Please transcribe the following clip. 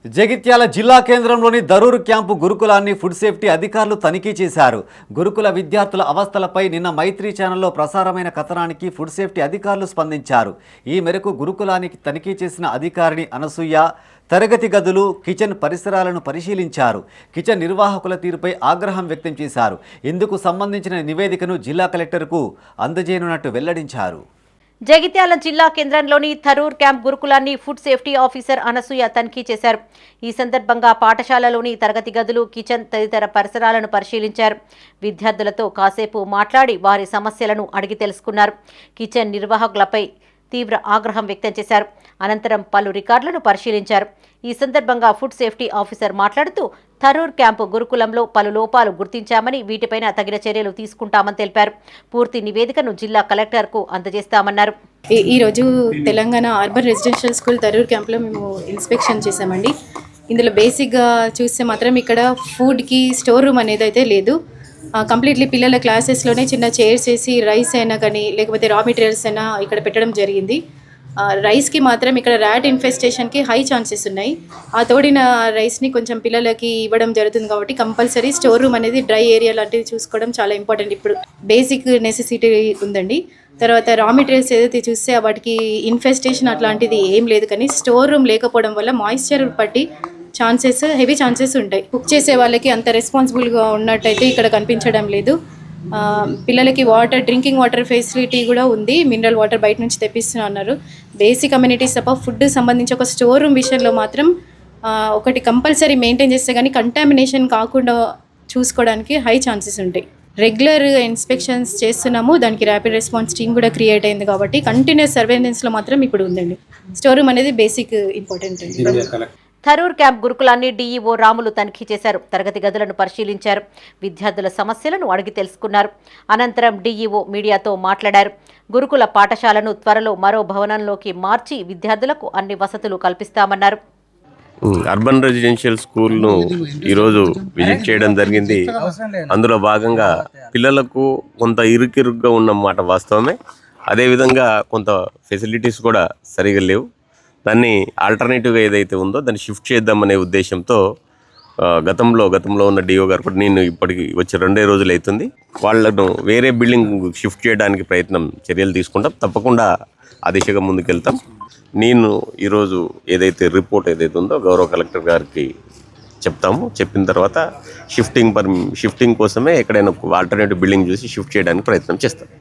జగిత్యాల జిల్లా కేంద్రంలోని Darur camp గురుకులాన్ని food safety అధికారులు తనిఖీ చేశారు. గురుకుల విద్యార్థుల అవస్థలపై నిన్న మైత్రి ఛానల్లో ప్రసారమైన కథనానికి ఫుడ్ సేఫ్టీ అధికారులు స్పందించారు. ఈ మేరకు గురుకులానికి తనిఖీ చేసిన అధికారిని అనసూయ తరగతి గదులు, కిచెన్ పరిసరాలను పరిశీలించారు. కిచెన్ నిర్వాహకుల తీరుపై ఆగ్రహం వ్యక్తం చేశారు. ఇందుకు సంబంధించిన నివేదికను జిల్లా కలెక్టర్కు అందజేయనున్నట్టు వెల్లడించారు. జగిత్యాల జిల్లా కేంద్రంలోని థరూర్ క్యాంప్ గురుకులాన్ని ఫుడ్ సేఫ్టీ ఆఫీసర్ అనసూయ తనిఖీ చేశారు. ఈ సందర్భంగా పాఠశాలలోని తరగతి గదులు, కిచెన్ తదితర పరిసరాలను పరిశీలించారు. విద్యార్థులతో కాసేపు మాట్లాడి వారి సమస్యలను అడిగి తెలుసుకున్నారు. కిచెన్ నిర్వాహకులపై తీవ్ర ఆగ్రహం వ్యక్తం చేశారు. అనంతరం పలు రికార్డులను పరిశీలించారు. ఈ సందర్భంగా ఫుడ్ సేఫ్టీ ఆఫీసర్ మాట్లాడుతూ థరూర్ క్యాంపు గురుకులంలో పలు లోపాలు గుర్తించామని, వీటిపైన తగిన చర్యలు తీసుకుంటామని తెలిపారు. పూర్తి నివేదికను జిల్లా కలెక్టర్కు అందజేస్తామన్నారు. ఈరోజు Telangana urban residential school Tharur క్యాంప్లో మేము ఇన్స్పెక్షన్ చేసామండి. ఇందులో బేసిక్గా చూస్తే మాత్రం ఇక్కడ ఫుడ్కి స్టోర్ రూమ్ అనేది అయితే లేదు. కంప్లీట్లీ పిల్లల క్లాసెస్లోనే చిన్న చైర్స్ వేసి రైస్ అయినా కానీ లేకపోతే రా మెటీరియల్స్ అయినా ఇక్కడ పెట్టడం జరిగింది. రైస్కి మాత్రం ఇక్కడ ర్యాట్ ఇన్ఫెస్టేషన్కి హై ఛాన్సెస్ ఉన్నాయి. ఆ తోడిన రైస్ని కొంచెం పిల్లలకి ఇవ్వడం జరుగుతుంది కాబట్టి కంపల్సరీ స్టోర్ రూమ్ అనేది డ్రై ఏరియా లాంటివి చూసుకోవడం చాలా ఇంపార్టెంట్. ఇప్పుడు బేసిక్ నెసెసిటీ ఉందండి. తర్వాత రా మెటీరియల్స్ ఏదైతే చూస్తే వాటికి ఇన్ఫెస్టేషన్ అట్లాంటిది ఏం లేదు, కానీ స్టోర్ రూమ్ లేకపోవడం వల్ల మాయిశ్చర్ పట్టి హెవీ ఛాన్సెస్ ఉంటాయి. కుక్ చేసే వాళ్ళకి అంత రెస్పాన్సిబుల్గా ఉన్నట్టయితే ఇక్కడ కనిపించడం లేదు. పిల్లలకి డ్రింకింగ్ వాటర్ ఫెసిలిటీ కూడా ఉంది. మినరల్ వాటర్ బయట నుంచి తెప్పిస్తున్నా అన్నారు. బేసిక్ అమ్యూనిటీస్ తప్ప ఫుడ్ సంబంధించి ఒక స్టోర్ రూమ్ విషయంలో మాత్రం ఒకటి కంపల్సరీ మెయింటైన్ చేస్తే కానీ కంటామినేషన్ కాకుండా చూసుకోవడానికి హై ఛాన్సెస్ ఉంటాయి. రెగ్యులర్ ఇన్స్పెక్షన్స్ చేస్తున్నాము. దానికి ర్యాపిడ్ రెస్పాన్స్ టీమ్ కూడా క్రియేట్ అయింది కాబట్టి కంటిన్యూస్ సర్వేలెన్స్లో మాత్రం ఇప్పుడు ఉందండి. స్టోర్ రూమ్ అనేది బేసిక్ ఇంపార్టెంట్ అండి. థరూర్ క్యాంప్ గురుకులాన్ని డీఈఓ రాములు తనిఖీ చేశారు. తరగతి గదులను పరిశీలించారు. విద్యార్థుల సమస్యలను అడిగి తెలుసుకున్నారు. అనంతరం డీఈఓ మీడియాతో మాట్లాడారు. గురుకుల పాఠశాలను త్వరలో మరో భవనంలోకి మార్చి విద్యార్థులకు అన్ని వసతులు కల్పిస్తామన్నారు. అర్బన్ రెసిడెన్షియల్ స్కూల్ను ఈరోజు విజిట్ చేయడం జరిగింది. అందులో భాగంగా పిల్లలకు కొంత ఇరుకిరుగ్గా ఉన్నమాట వాస్తవమే. అదేవిధంగా కొంత ఫెసిలిటీస్ కూడా సరిగా లేవు. దాన్ని ఆల్టర్నేటివ్గా ఏదైతే ఉందో దాన్ని షిఫ్ట్ చేద్దామనే ఉద్దేశంతో గతంలో ఉన్న డిఓ గారు కూడా, నేను ఇప్పటికి వచ్చి 2 రోజులు అవుతుంది, వాళ్ళను వేరే బిల్డింగ్ షిఫ్ట్ చేయడానికి చర్యలు తీసుకుంటాం. తప్పకుండా ఆ దిశగా ముందుకెళ్తాం. నేను ఈరోజు ఏదైతే రిపోర్ట్ ఏదైతే ఉందో గౌరవ కలెక్టర్ గారికి చెప్తాము. చెప్పిన తర్వాత షిఫ్టింగ్ కోసమే ఎక్కడైనా ఆల్టర్నేటివ్ బిల్డింగ్ చూసి షిఫ్ట్ చేయడానికి ప్రయత్నం చేస్తాం.